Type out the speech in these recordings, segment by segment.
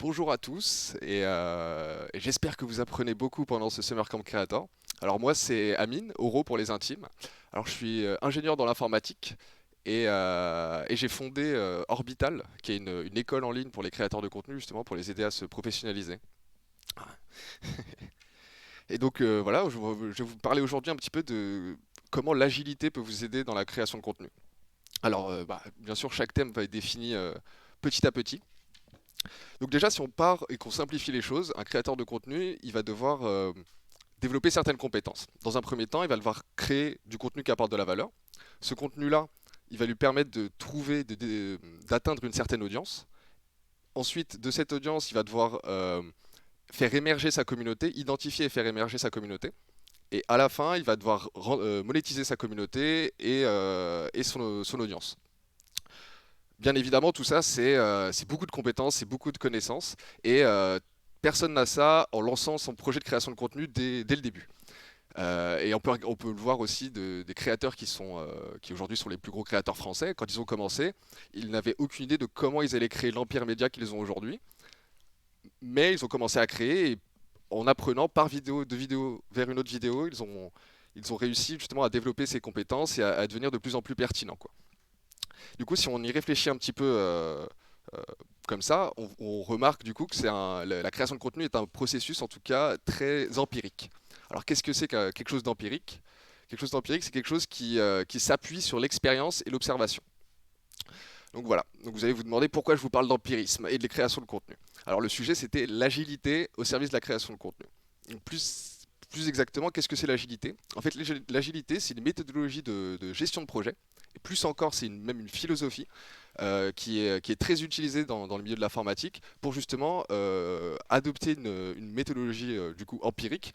Bonjour à tous et j'espère que vous apprenez beaucoup pendant ce Summer Camp Creator. Alors moi c'est Amine, Oro pour les intimes. Alors je suis ingénieur dans l'informatique et j'ai fondé Orbital, qui est une école en ligne pour les créateurs de contenu justement pour les aider à se professionnaliser. Et donc voilà, je vais vous parler aujourd'hui un petit peu de comment l'agilité peut vous aider dans la création de contenu. Alors bien sûr chaque thème va être défini petit à petit. Donc déjà, si on part et qu'on simplifie les choses, un créateur de contenu, il va devoir développer certaines compétences. Dans un premier temps, il va devoir créer du contenu qui apporte de la valeur. Ce contenu-là, il va lui permettre de trouver, d'atteindre une certaine audience. Ensuite, de cette audience, il va devoir faire émerger sa communauté, identifier et faire émerger sa communauté. Et à la fin, il va devoir monétiser sa communauté et son audience. Bien évidemment, tout ça, c'est beaucoup de compétences, c'est beaucoup de connaissances, et personne n'a ça en lançant son projet de création de contenu dès le début. Et on peut le voir aussi des créateurs qui aujourd'hui sont les plus gros créateurs français. Quand ils ont commencé, ils n'avaient aucune idée de comment ils allaient créer l'empire média qu'ils ont aujourd'hui, mais ils ont commencé à créer, et en apprenant par vidéo, de vidéo vers une autre vidéo, ils ont réussi justement à développer ces compétences et à devenir de plus en plus pertinents, quoi. Du coup, si on y réfléchit un petit peu euh, comme ça, on remarque du coup que la création de contenu est un processus en tout cas très empirique. Alors qu'est-ce que c'est que quelque chose d'empirique? Quelque chose d'empirique, c'est quelque chose qui s'appuie sur l'expérience et l'observation. Donc voilà, donc vous allez vous demander pourquoi je vous parle d'empirisme et de la création de contenu. Alors le sujet c'était l'agilité au service de la création de contenu. Donc, plus exactement, qu'est-ce que c'est l'agilité? En fait, l'agilité, c'est une méthodologie de gestion de projet. Et plus encore, c'est même une philosophie qui est très utilisée dans le milieu de l'informatique pour justement adopter une méthodologie du coup empirique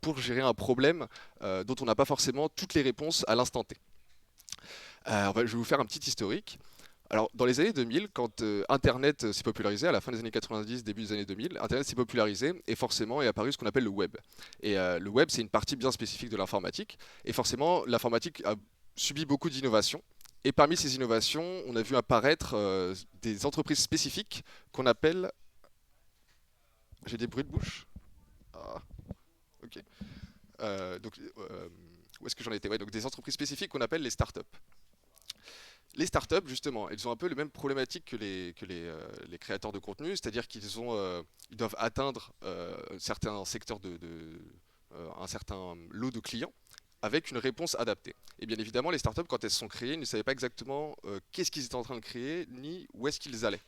pour gérer un problème dont on n'a pas forcément toutes les réponses à l'instant T. Je vais vous faire un petit historique. Alors, dans les années 2000, quand Internet s'est popularisé, à la fin des années 90, début des années 2000, Internet s'est popularisé et forcément est apparu ce qu'on appelle le web. Et le web, c'est une partie bien spécifique de l'informatique. Et forcément, l'informatique a subi beaucoup d'innovations. Et parmi ces innovations, on a vu apparaître des entreprises spécifiques qu'on appelle... J'ai des bruits de bouche. Ah, ok. Où est-ce que j'en étais? Ouais, donc des entreprises spécifiques qu'on appelle les startups. Les startups, justement, elles ont un peu les mêmes problématiques que les créateurs de contenu, c'est-à-dire ils doivent atteindre certains secteurs un certain lot de clients avec une réponse adaptée. Et bien évidemment, les startups, quand elles se sont créées, ne savaient pas exactement qu'est-ce qu'ils étaient en train de créer, ni où est-ce qu'ils allaient.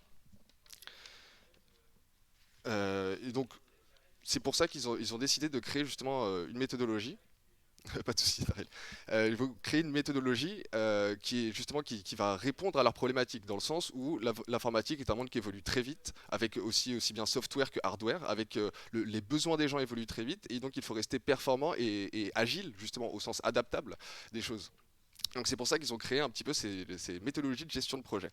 Et donc, c'est pour ça qu'ils ont décidé de créer justement une méthodologie. Pas de souci, Daryl. Il faut créer une méthodologie qui est justement qui va répondre à leurs problématiques, dans le sens où l'informatique est un monde qui évolue très vite, avec aussi bien software que hardware, avec les besoins des gens évoluent très vite, et donc il faut rester performant et agile, justement au sens adaptable des choses. Donc c'est pour ça qu'ils ont créé un petit peu ces méthodologies de gestion de projet.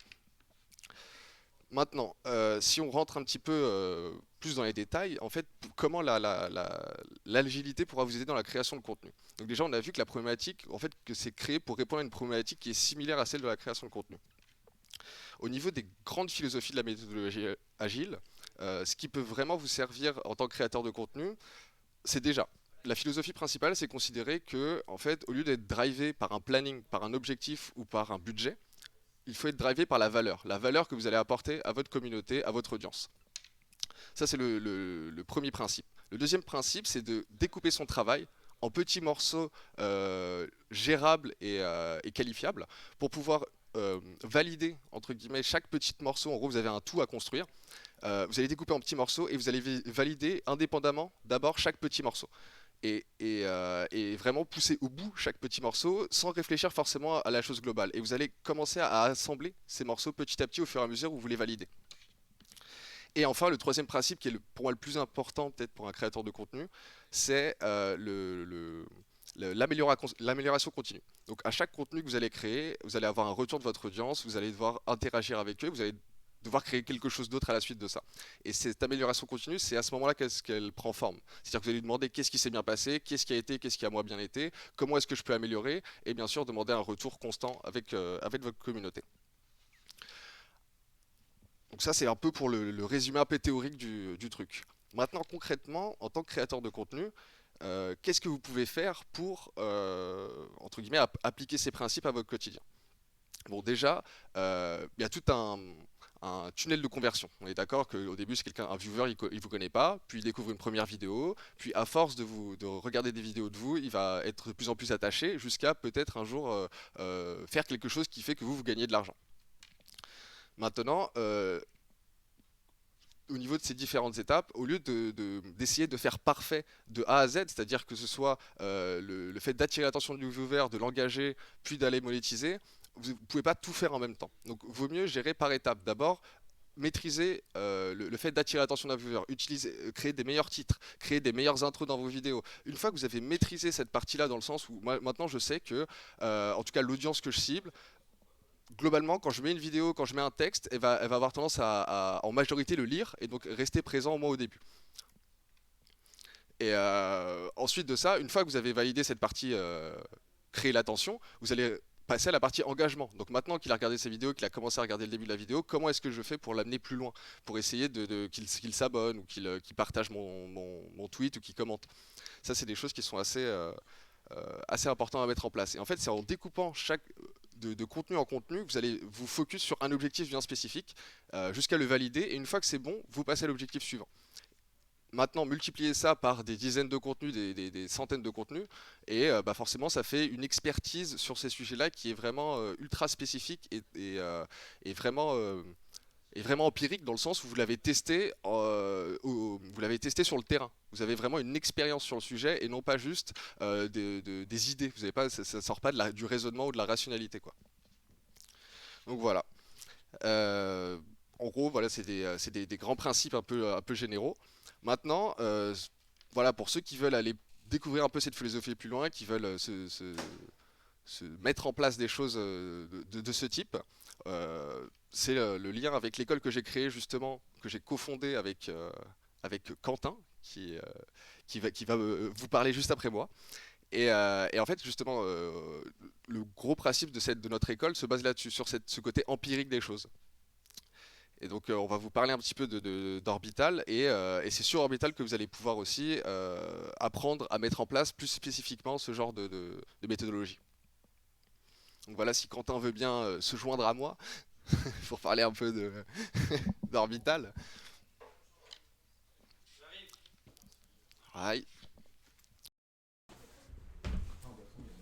Maintenant, si on rentre un petit peu plus dans les détails, en fait, comment l'agilité pourra vous aider dans la création de contenu. Donc déjà, on a vu que la problématique, en fait, que c'est créé pour répondre à une problématique qui est similaire à celle de la création de contenu. Au niveau des grandes philosophies de la méthodologie agile, ce qui peut vraiment vous servir en tant que créateur de contenu, c'est déjà la philosophie principale, c'est considérer que, en fait, au lieu d'être drivé par un planning, par un objectif ou par un budget, il faut être drivé par la valeur que vous allez apporter à votre communauté, à votre audience. Ça, c'est le premier principe. Le deuxième principe, c'est de découper son travail en petits morceaux gérables et qualifiables pour pouvoir valider, entre guillemets, chaque petit morceau. En gros, vous avez un tout à construire. Vous allez découper en petits morceaux et vous allez valider indépendamment d'abord chaque petit morceau. Et vraiment pousser au bout chaque petit morceau sans réfléchir forcément à la chose globale. Et vous allez commencer à assembler ces morceaux petit à petit au fur et à mesure où vous les validez. Et enfin, le troisième principe, qui est pour moi le plus important peut-être pour un créateur de contenu, c'est l'amélioration continue. Donc à chaque contenu que vous allez créer, vous allez avoir un retour de votre audience, vous allez devoir interagir avec eux, vous allez devoir créer quelque chose d'autre à la suite de ça. Et cette amélioration continue, c'est à ce moment-là qu'elle prend forme. C'est-à-dire que vous allez lui demander qu'est-ce qui s'est bien passé, qu'est-ce qui a été, qu'est-ce qui a moins bien été, comment est-ce que je peux améliorer, et bien sûr demander un retour constant avec votre communauté. Donc ça, c'est un peu pour le résumé un peu théorique du truc. Maintenant, concrètement, en tant que créateur de contenu, qu'est-ce que vous pouvez faire pour, entre guillemets, appliquer ces principes à votre quotidien? Bon, déjà, il y a tout un tunnel de conversion. On est d'accord qu'au début, c'est quelqu'un, un viewer, il vous connaît pas, puis il découvre une première vidéo, puis à force de regarder des vidéos de vous, il va être de plus en plus attaché, jusqu'à peut-être un jour faire quelque chose qui fait que vous gagnez de l'argent. Maintenant, au niveau de ces différentes étapes, au lieu d'essayer de faire parfait de A à Z, c'est-à-dire que ce soit le fait d'attirer l'attention du viewer, de l'engager, puis d'aller monétiser, vous ne pouvez pas tout faire en même temps. Donc, vaut mieux gérer par étapes. D'abord, maîtriser le fait d'attirer l'attention d'un viewer, créer des meilleurs titres, créer des meilleures intros dans vos vidéos. Une fois que vous avez maîtrisé cette partie-là, dans le sens où moi, maintenant je sais que, en tout cas l'audience que je cible, globalement, quand je mets une vidéo, quand je mets un texte, elle va avoir tendance en majorité le lire et donc rester présent au moins au début. Et ensuite de ça, une fois que vous avez validé cette partie créer l'attention, vous allez passer à la partie engagement. Donc maintenant qu'il a regardé ces vidéos, qu'il a commencé à regarder le début de la vidéo, comment est-ce que je fais pour l'amener plus loin, pour essayer qu'il s'abonne ou qu'il partage mon tweet ou qu'il commente. Ça, c'est des choses qui sont assez importantes à mettre en place. Et en fait, c'est en découpant chaque de contenu en contenu, vous allez vous focus sur un objectif bien spécifique jusqu'à le valider. Et une fois que c'est bon, vous passez à l'objectif suivant. Maintenant, multiplier ça par des dizaines de contenus, des centaines de contenus, et bah forcément, ça fait une expertise sur ces sujets-là qui est vraiment ultra spécifique et vraiment, et vraiment empirique dans le sens où vous l'avez testé sur le terrain. Vous avez vraiment une expérience sur le sujet et non pas juste des idées. Vous avez pas, ça sort pas du raisonnement ou de la rationalité, quoi. Donc voilà. Euh, En gros, voilà, c'est des grands principes un peu généraux. Maintenant, voilà, pour ceux qui veulent aller découvrir un peu cette philosophie plus loin, qui veulent se mettre en place des choses de ce type, c'est le lien avec l'école que j'ai créée justement, que j'ai cofondée avec Quentin, qui va vous parler juste après moi. Et en fait, justement, le gros principe de notre école se base là-dessus, sur ce côté empirique des choses. Et donc, on va vous parler un petit peu d'Orbital, et c'est sur Orbital que vous allez pouvoir aussi apprendre à mettre en place plus spécifiquement ce genre de méthodologie. Donc voilà, si Quentin veut bien se joindre à moi pour parler un peu d'Orbital. Aïe.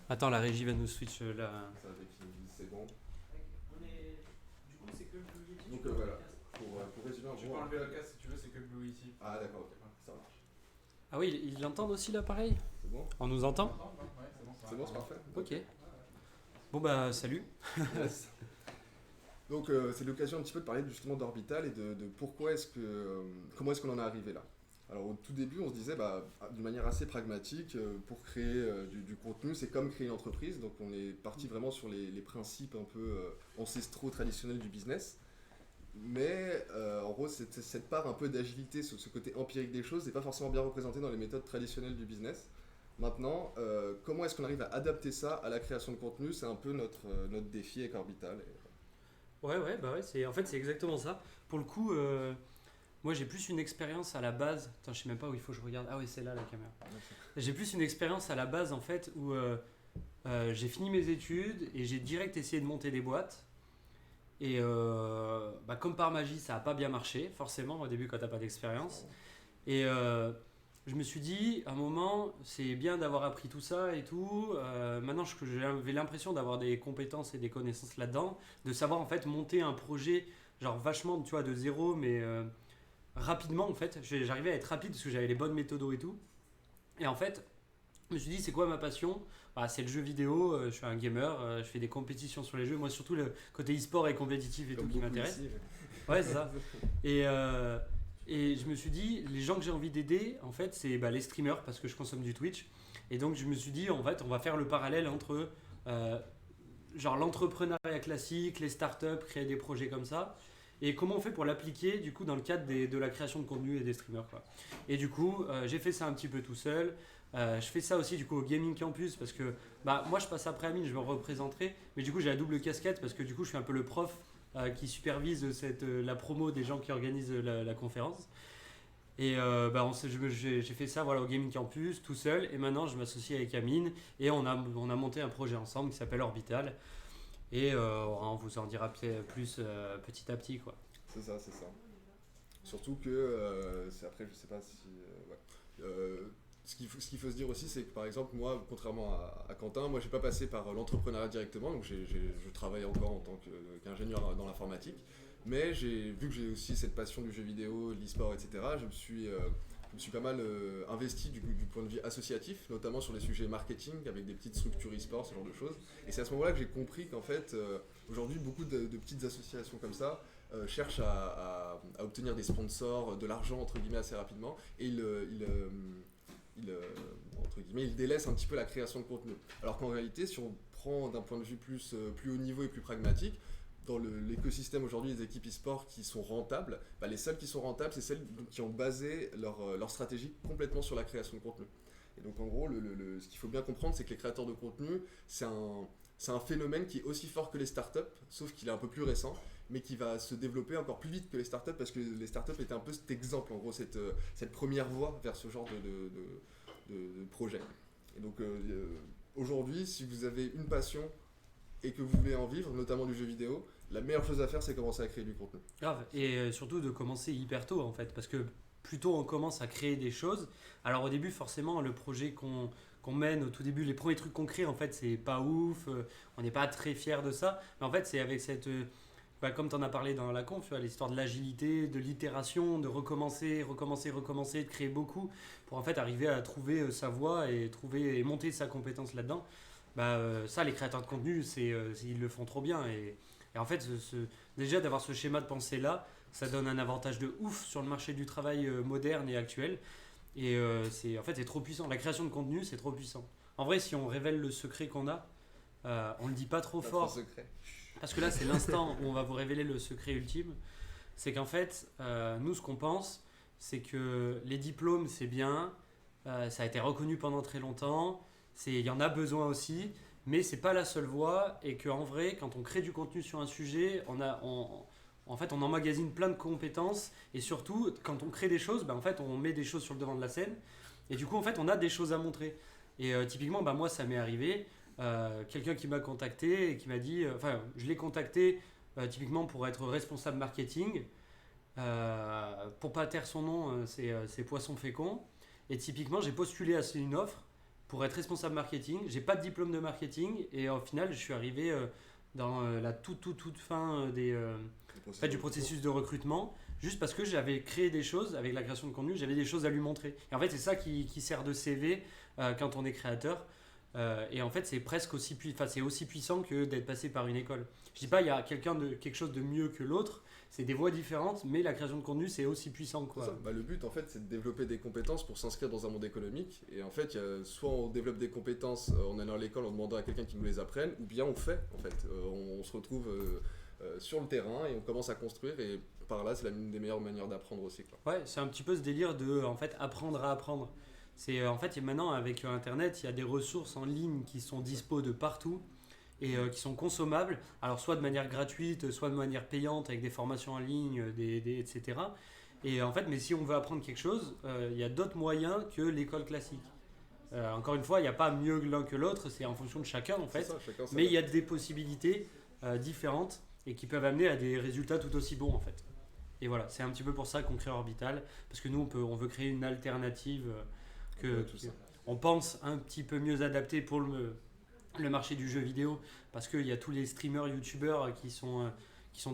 Attends, la régie va nous switch là. Ça c'est bon. On est... Du coup, c'est que le Blue Yeti. Donc voilà, pour résumer en Tu gros. peux enlever le casque si tu veux, c'est que le Blue Yeti. Ah d'accord, ok, ça marche. Ah oui, ils l'entendent aussi là, pareil. C'est bon? On nous entend? Ouais, c'est bon, ça C'est bon, c'est parfait? Ok. Bon bah, salut. Yes. Donc c'est l'occasion un petit peu de parler justement d'Orbital et de comment est-ce qu'on en est arrivé là. Alors au tout début on se disait d'une manière assez pragmatique, pour créer du contenu c'est comme créer une entreprise, donc on est parti vraiment sur les principes un peu ancestraux traditionnels du business. Mais en gros cette part un peu d'agilité, ce côté empirique des choses n'est pas forcément bien représenté dans les méthodes traditionnelles du business. Maintenant, comment est-ce qu'on arrive à adapter ça à la création de contenu? C'est un peu notre défi avec Orbital. Ouais, bah ouais, en fait, c'est exactement ça. Pour le coup, moi j'ai plus une expérience à la base. Attends, je sais même pas où il faut que je regarde. Ah oui, c'est là la caméra. J'ai plus une expérience à la base en fait où j'ai fini mes études et j'ai direct essayé de monter des boîtes. Et comme par magie, ça a pas bien marché, forcément, au début quand t'as pas d'expérience. Et je me suis dit, à un moment, c'est bien d'avoir appris tout ça et tout. Maintenant, j'avais l'impression d'avoir des compétences et des connaissances là-dedans, de savoir en fait monter un projet, genre vachement, tu vois, de zéro, mais rapidement en fait. J'arrivais à être rapide parce que j'avais les bonnes méthodos et tout. Et en fait, je me suis dit, c'est quoi ma passion? C'est le jeu vidéo, je suis un gamer, je fais des compétitions sur les jeux. Moi, surtout le côté e-sport et compétitif et Comme tout qui beaucoup m'intéresse. ici. Ouais, c'est ça. Et je me suis dit, les gens que j'ai envie d'aider, en fait, c'est les streamers parce que je consomme du Twitch. Et donc, je me suis dit, en fait, on va faire le parallèle entre genre l'entrepreneuriat classique, les startups, créer des projets comme ça. Et comment on fait pour l'appliquer du coup dans le cadre de la création de contenu et des streamers, quoi. Et du coup, j'ai fait ça un petit peu tout seul. Je fais ça aussi du coup au Gaming Campus parce que moi je passe après Amine, je me représenterai. Mais du coup, j'ai la double casquette parce que du coup, je suis un peu le prof qui supervise la promo des gens qui organisent la conférence. Et j'ai fait ça voilà, au Gaming Campus tout seul. Et maintenant, je m'associe avec Amine et on a monté un projet ensemble qui s'appelle Orbital. Et on vous en dira plus petit à petit, quoi. C'est ça. Surtout que, après, je sais pas si. Ce qu'il faut se dire aussi, c'est que par exemple, moi, contrairement à Quentin, moi, j'ai pas passé par l'entrepreneuriat directement, donc je travaille encore en tant qu'ingénieur dans l'informatique. Mais vu que j'ai aussi cette passion du jeu vidéo, de l'e-sport, etc., je me suis pas mal investi du point de vue associatif, notamment sur les sujets marketing, avec des petites structures e-sport, ce genre de choses. Et c'est à ce moment-là que j'ai compris qu'en fait, aujourd'hui, beaucoup de petites associations comme ça cherchent à obtenir des sponsors, de l'argent, entre guillemets, assez rapidement, et entre guillemets, ils délaissent un petit peu la création de contenu. Alors qu'en réalité, si on prend d'un point de vue plus haut niveau et plus pragmatique, dans l'écosystème aujourd'hui des équipes e-sport qui sont rentables, les seules qui sont rentables, c'est celles qui ont basé leur stratégie complètement sur la création de contenu. Et donc en gros, ce qu'il faut bien comprendre, c'est que les créateurs de contenu, c'est un phénomène qui est aussi fort que les startups, sauf qu'il est un peu plus récent, mais qui va se développer encore plus vite que les startups, parce que les startups étaient un peu cet exemple, en gros, cette première voie vers ce genre de projet. Et donc aujourd'hui, si vous avez une passion et que vous voulez en vivre, notamment du jeu vidéo, la meilleure chose à faire, c'est commencer à créer du contenu. Grave, et surtout de commencer hyper tôt en fait, parce que plus tôt on commence à créer des choses, alors au début forcément le projet qu'on mène au tout début, les premiers trucs qu'on crée en fait c'est pas ouf, on n'est pas très fiers de ça, mais en fait c'est avec cette... comme tu en as parlé dans la conf, l'histoire de l'agilité, de l'itération, de recommencer, de créer beaucoup pour en fait arriver à trouver sa voie et monter sa compétence là-dedans. Ça, les créateurs de contenu, ils le font trop bien. Et en fait, déjà d'avoir ce schéma de pensée-là, ça donne un avantage de ouf sur le marché du travail moderne et actuel. Et c'est trop puissant. La création de contenu, c'est trop puissant. En vrai, si on révèle le secret qu'on a, on le dit pas trop fort. Secret. Parce que là, c'est l'instant où on va vous révéler le secret ultime. C'est qu'en fait, nous, ce qu'on pense, c'est que les diplômes, c'est bien. Ça a été reconnu pendant très longtemps. Il y en a besoin aussi, mais c'est pas la seule voie. Et qu'en vrai, quand on crée du contenu sur un sujet, en fait, on emmagasine plein de compétences. Et surtout, quand on crée des choses, en fait, on met des choses sur le devant de la scène. Et du coup, en fait, on a des choses à montrer. Et typiquement, moi, ça m'est arrivé. Quelqu'un qui m'a contacté et qui m'a dit, je l'ai contacté typiquement pour être responsable marketing. Pour pas taire son nom, c'est Poisson Fécond. Et typiquement, j'ai postulé à une offre pour être responsable marketing. J'ai pas de diplôme de marketing et au final, je suis arrivé dans la toute fin du processus de recrutement, juste parce que j'avais créé des choses avec la création de contenu, j'avais des choses à lui montrer. Et en fait, c'est ça qui sert de CV quand on est créateur. Et en fait, c'est presque aussi puissant que d'être passé par une école. Je dis pas il y a quelque chose de mieux que l'autre, c'est des voies différentes, mais la création de contenu c'est aussi puissant, quoi. C'est ça. Le but en fait, c'est de développer des compétences pour s'inscrire dans un monde économique. Et en fait, soit on développe des compétences en allant à l'école en demandant à quelqu'un qui nous les apprenne, ou bien on fait en fait. On se retrouve sur le terrain et on commence à construire. Et par là, c'est l'une des meilleures manières d'apprendre aussi, quoi. Ouais, c'est un petit peu ce délire de en fait apprendre à apprendre. C'est en fait maintenant avec Internet, il y a des ressources en ligne qui sont dispo de partout et qui sont consommables. Alors soit de manière gratuite, soit de manière payante avec des formations en ligne, etc. Et en fait, mais si on veut apprendre quelque chose, il y a d'autres moyens que l'école classique. Encore une fois, il n'y a pas mieux l'un que l'autre, c'est en fonction de chacun en fait. Ça, chacun mais il y a des possibilités différentes et qui peuvent amener à des résultats tout aussi bons en fait. Et voilà, c'est un petit peu pour ça qu'on crée Orbital, parce que nous on veut créer une alternative on pense un petit peu mieux adaptée pour le marché du jeu vidéo, parce qu'il y a tous les streamers, youtubeurs qui sont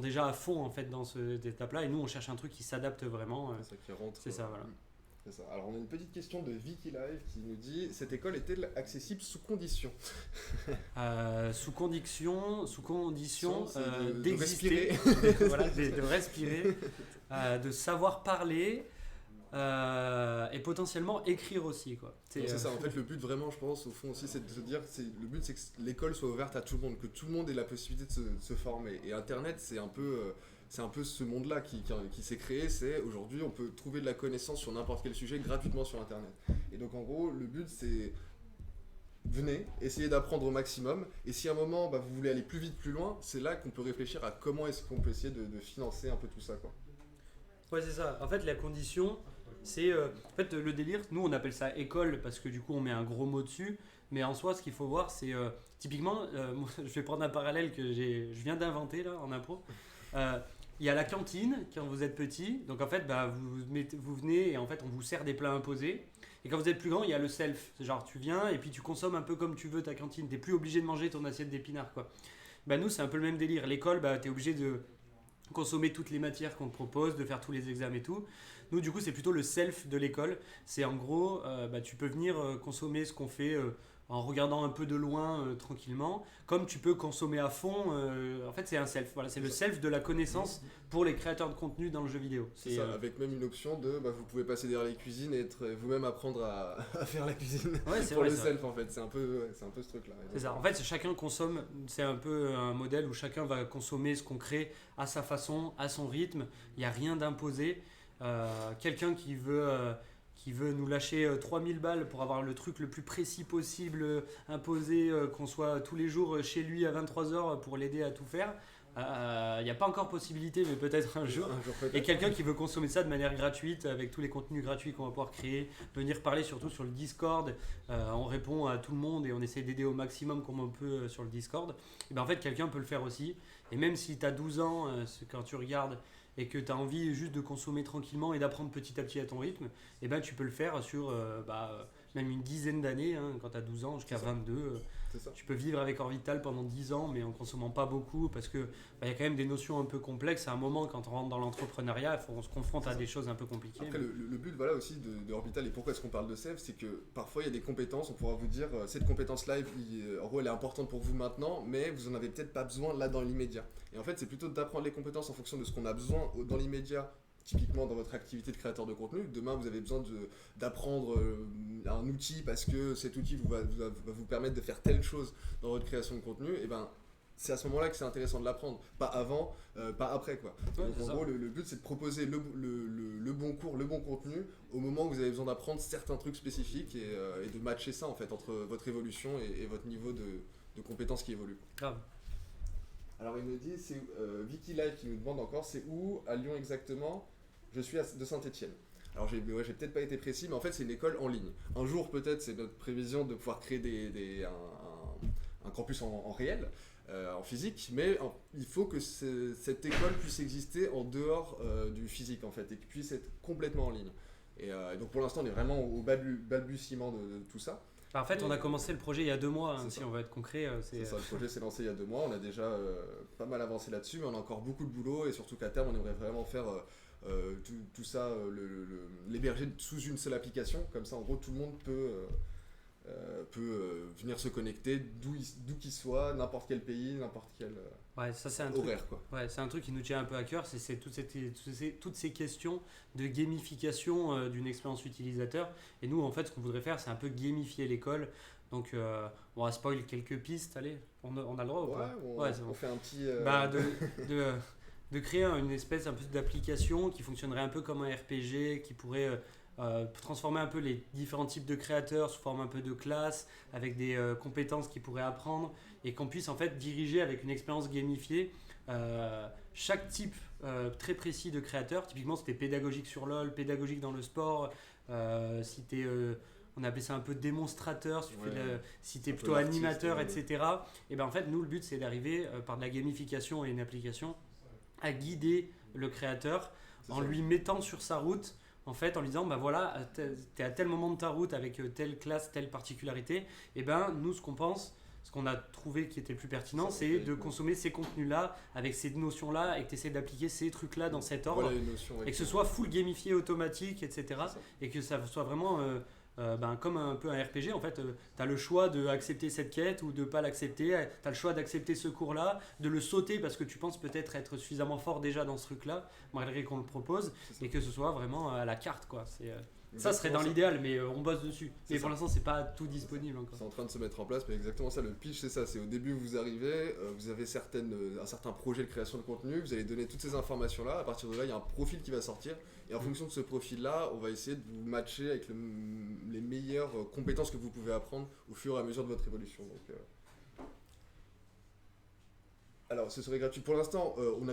déjà à fond en fait dans cette étape-là, et nous on cherche un truc qui s'adapte vraiment. C'est ça qui rentre. C'est ça, voilà. C'est ça. Alors on a une petite question de Vicky Live qui nous dit: cette école est-elle accessible sous condition? Sous condition d'exister, de respirer, de savoir parler. Et potentiellement écrire aussi, quoi. C'est ça, en fait le but vraiment je pense au fond aussi c'est de se dire le but c'est que l'école soit ouverte à tout le monde, que tout le monde ait la possibilité de se former, et Internet c'est un peu ce monde là qui s'est créé. C'est aujourd'hui on peut trouver de la connaissance sur n'importe quel sujet gratuitement sur Internet, et donc en gros le but c'est venez, essayez d'apprendre au maximum. Et si à un moment, vous voulez aller plus vite, plus loin, c'est là qu'on peut réfléchir à comment est-ce qu'on peut essayer de financer un peu tout ça, quoi. Ouais, c'est ça. En fait, la condition, c'est. En fait, le délire, nous, on appelle ça école parce que du coup, on met un gros mot dessus. Mais en soi, ce qu'il faut voir, c'est. Typiquement, moi, je vais prendre un parallèle que je viens d'inventer là, en impro. Il y a la cantine quand vous êtes petit. Donc, en fait, vous venez et en fait, on vous sert des plats imposés. Et quand vous êtes plus grand, il y a le self. C'est genre, tu viens et puis tu consommes un peu comme tu veux ta cantine. T'es plus obligé de manger ton assiette d'épinards, quoi. Nous, c'est un peu le même délire. L'école, t'es obligé de consommer toutes les matières qu'on te propose, de faire tous les examens et tout. Nous, du coup, c'est plutôt le self de l'école. C'est en gros, tu peux venir consommer ce qu'on fait en regardant un peu de loin tranquillement, comme tu peux consommer à fond. En fait, c'est un self. Voilà, c'est le self de la connaissance pour les créateurs de contenu dans le jeu vidéo. C'est ça, avec même une option de vous pouvez passer derrière les cuisines et être vous-même apprendre à faire la cuisine. Ouais, c'est pour vrai, le ça. self en fait, c'est un peu ce truc-là. C'est ça. En fait, chacun consomme. C'est un peu un modèle où chacun va consommer ce qu'on crée à sa façon, à son rythme. Il n'y a rien d'imposé. Quelqu'un qui veut nous lâcher 3000 balles pour avoir le truc le plus précis possible imposé, qu'on soit tous les jours chez lui à 23h pour l'aider à tout faire. Il n'y a pas encore possibilité, mais peut-être un jour. Peut-être. Et quelqu'un qui veut consommer ça de manière gratuite, avec tous les contenus gratuits qu'on va pouvoir créer, venir parler surtout sur le Discord, on répond à tout le monde et on essaie d'aider au maximum comme on peut sur le Discord. Et en fait, quelqu'un peut le faire aussi. Et même si tu as 12 ans, quand tu regardes et que tu as envie juste de consommer tranquillement et d'apprendre petit à petit à ton rythme, tu peux le faire sur même une dizaine d'années, quand tu as 12 ans jusqu'à 22. Tu peux vivre avec Orbital pendant 10 ans, mais en consommant pas beaucoup, parce que y a quand même des notions un peu complexes. À un moment, quand on rentre dans l'entrepreneuriat, on se confronte à des choses un peu compliquées. Après, le but aussi de Orbital, et pourquoi est-ce qu'on parle de self, c'est que parfois il y a des compétences, on pourra vous dire cette compétence-là, en gros elle est importante pour vous maintenant, mais vous en avez peut-être pas besoin là dans l'immédiat. Et en fait, c'est plutôt d'apprendre les compétences en fonction de ce qu'on a besoin dans l'immédiat. Typiquement dans votre activité de créateur de contenu, demain vous avez besoin d'apprendre un outil parce que cet outil va vous permettre de faire telle chose dans votre création de contenu, et c'est à ce moment-là que c'est intéressant de l'apprendre, pas avant, pas après quoi. Ouais, donc en gros le but c'est de proposer le bon cours, le bon contenu au moment où vous avez besoin d'apprendre certains trucs spécifiques et de matcher ça en fait entre votre évolution et votre niveau de compétences qui évolue. Grave. Alors il me dit, c'est Vicky Live qui nous demande encore, c'est où à Lyon exactement? Je suis de Saint-Etienne. Alors j'ai peut-être pas été précis, mais en fait c'est une école en ligne. Un jour peut-être c'est notre prévision de pouvoir créer un campus en réel, en physique, mais il faut que cette école puisse exister en dehors du physique en fait, et qu'il puisse être complètement en ligne. Et donc pour l'instant on est vraiment au balbutiement de tout ça. En fait, on a commencé le projet il y a 2 mois, si ça. on veut être concret. C'est ça, le projet s'est lancé il y a 2 mois, on a déjà pas mal avancé là-dessus, mais on a encore beaucoup de boulot, et surtout qu'à terme on aimerait vraiment faire tout ça, l'héberger sous une seule application, comme ça en gros tout le monde peut venir se connecter d'où qu'il soit, n'importe quel pays, n'importe quel ça, c'est un horaire truc, quoi. ouais, c'est un truc qui nous tient un peu à cœur, c'est toutes ces questions de gamification d'une expérience utilisateur. Et nous, en fait, ce qu'on voudrait faire, c'est un peu gamifier l'école. Donc, on va spoil quelques pistes. Allez, on a le droit ou pas? Ouais, c'est bon. On fait un petit... De créer une espèce un peu d'application qui fonctionnerait un peu comme un RPG, qui pourrait transformer un peu les différents types de créateurs sous forme un peu de classes, avec des compétences qu'ils pourraient apprendre, et qu'on puisse en fait diriger avec une expérience gamifiée chaque type très précis de créateur. Typiquement, c'était pédagogique sur LoL, pédagogique dans le sport, si t'es... on appelait ça un peu démonstrateur, si tu es plutôt animateur, etc. Et en fait, nous, le but, c'est d'arriver par de la gamification et une application à guider le créateur en lui mettant sur sa route, en fait, en lui disant, voilà, tu es à tel moment de ta route avec telle classe, telle particularité. Et nous, ce qu'on pense, ce qu'on a trouvé qui était le plus pertinent, c'est de consommer ces contenus-là, avec ces notions-là, et que tu essaies d'appliquer ces trucs-là dans cet ordre, et que ce soit full gamifié, automatique, etc. Et que ça soit vraiment... comme un peu un RPG, en fait, tu as le choix d'accepter cette quête ou de ne pas l'accepter, tu as le choix d'accepter ce cours-là, de le sauter parce que tu penses peut-être être suffisamment fort déjà dans ce truc-là, malgré qu'on le propose, et que ce soit vraiment à la carte, quoi. Ça serait dans Exactement l'idéal, mais on bosse dessus. C'est Mais ça. pour l'instant, c'est pas tout disponible encore. C'est en train de se mettre en place, mais exactement ça, le pitch c'est ça, c'est au début vous arrivez, vous avez un certain projet de création de contenu, vous allez donner toutes ces informations là, à partir de là il y a un profil qui va sortir, et en fonction de ce profil là, on va essayer de vous matcher avec les meilleures compétences que vous pouvez apprendre au fur et à mesure de votre évolution. Donc, alors, ce serait gratuit. Pour l'instant, on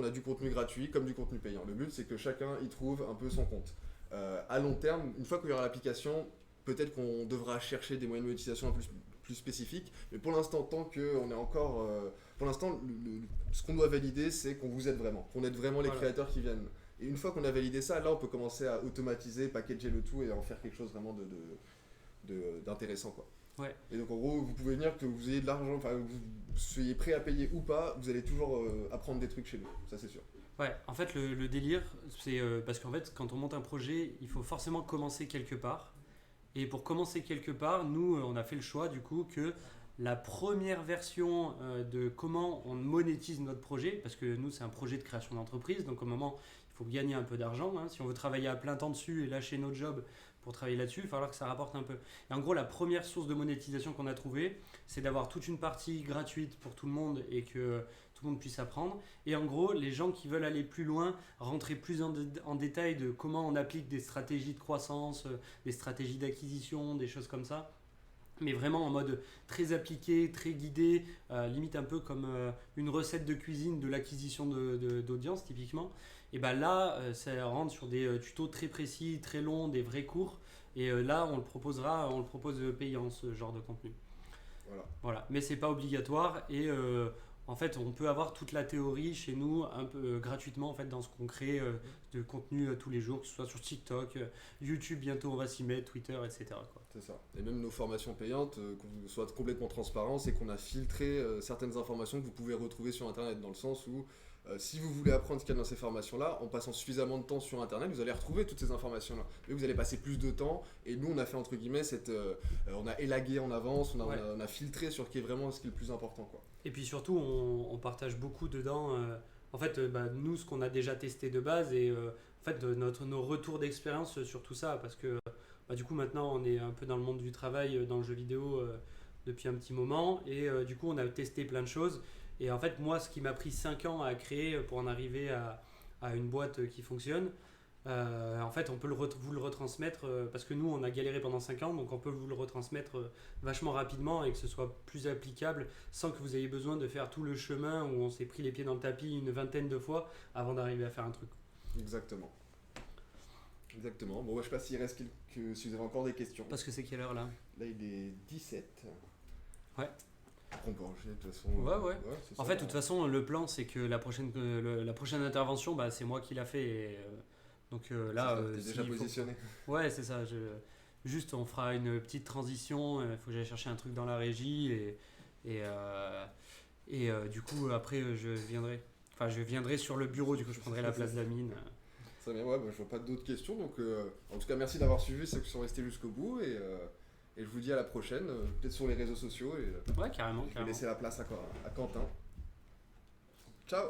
a du contenu gratuit comme du contenu payant. Le but, c'est que chacun y trouve un peu son compte. À long terme, une fois qu'il y aura l'application, peut-être qu'on devra chercher des moyens de monétisation plus spécifiques. Mais pour l'instant, tant qu'on est encore... pour l'instant, ce qu'on doit valider, c'est qu'on vous aide vraiment. Qu'on aide vraiment les Voilà. créateurs qui viennent. Et une fois qu'on a validé ça, là, on peut commencer à automatiser, packager le tout et en faire quelque chose vraiment d'intéressant, quoi. Ouais. Et donc en gros, vous pouvez venir que vous ayez de l'argent, enfin vous soyez prêt à payer ou pas, vous allez toujours apprendre des trucs chez nous, ça c'est sûr. Ouais, en fait, le délire, c'est parce qu'en fait, quand on monte un projet, il faut forcément commencer quelque part. Et pour commencer quelque part, nous, on a fait le choix du coup que la première version de comment on monétise notre projet, parce que nous, c'est un projet de création d'entreprise, donc au moment, il faut gagner un peu d'argent. Hein. Si on veut travailler à plein temps dessus et lâcher notre job pour travailler là-dessus, il va falloir que ça rapporte un peu. Et en gros, la première source de monétisation qu'on a trouvée, c'est d'avoir toute une partie gratuite pour tout le monde et que tout le monde puisse apprendre. Et en gros, les gens qui veulent aller plus loin, rentrer plus en détail de comment on applique des stratégies de croissance, des stratégies d'acquisition, des choses comme ça, mais vraiment en mode très appliqué, très guidé, limite un peu comme une recette de cuisine de l'acquisition d'audience typiquement. Et ben là, ça rentre sur des tutos très précis, très longs, des vrais cours. Et là, on le propose payant ce genre de contenu. Voilà. Mais c'est pas obligatoire et en fait, on peut avoir toute la théorie chez nous un peu gratuitement en fait dans ce qu'on crée de contenu tous les jours, que ce soit sur TikTok, YouTube, bientôt on va s'y mettre, Twitter, etc. quoi. C'est ça. Et même nos formations payantes, qu'on soit complètement transparent, c'est qu'on a filtré certaines informations que vous pouvez retrouver sur internet, dans le sens où si vous voulez apprendre ce qu'il y a dans ces formations-là, en passant suffisamment de temps sur internet, vous allez retrouver toutes ces informations-là. Mais vous allez passer plus de temps, et nous on a fait entre guillemets on a élagué en avance, on a filtré sur ce qui est le plus important, quoi. Et puis surtout, on partage beaucoup dedans. En fait, nous, ce qu'on a déjà testé de base et en fait, nos retours d'expérience sur tout ça, parce que du coup, maintenant, on est un peu dans le monde du travail, dans le jeu vidéo depuis un petit moment, et du coup, on a testé plein de choses. Et en fait, moi, ce qui m'a pris 5 ans à créer pour en arriver à une boîte qui fonctionne, en fait, on peut vous le retransmettre parce que nous, on a galéré pendant 5 ans, donc on peut vous le retransmettre vachement rapidement et que ce soit plus applicable sans que vous ayez besoin de faire tout le chemin où on s'est pris les pieds dans le tapis une vingtaine de fois avant d'arriver à faire un truc. Exactement. Bon, je sais pas s'il reste si vous avez encore des questions. Parce que c'est quelle heure là ? Là, il est 17. Ouais. On peut enchaîner de toute façon. Ouais. C'est En ça. fait, de toute façon, le plan, c'est que la prochaine intervention, c'est moi qui l'a fait. Et, donc là, t'es déjà positionné. Ouais, c'est ça. Juste, on fera une petite transition. Il faut que j'aille chercher un truc dans la régie et du coup, après, je viendrai sur le bureau. Du coup, je prendrai la place d'Amine. Très bien, je vois pas d'autres questions. Donc, en tout cas, merci d'avoir suivi ceux qui sont restés jusqu'au bout et je vous dis à la prochaine, peut-être sur les réseaux sociaux. Ouais, carrément. Je vais laisser la place à Quentin. Ciao.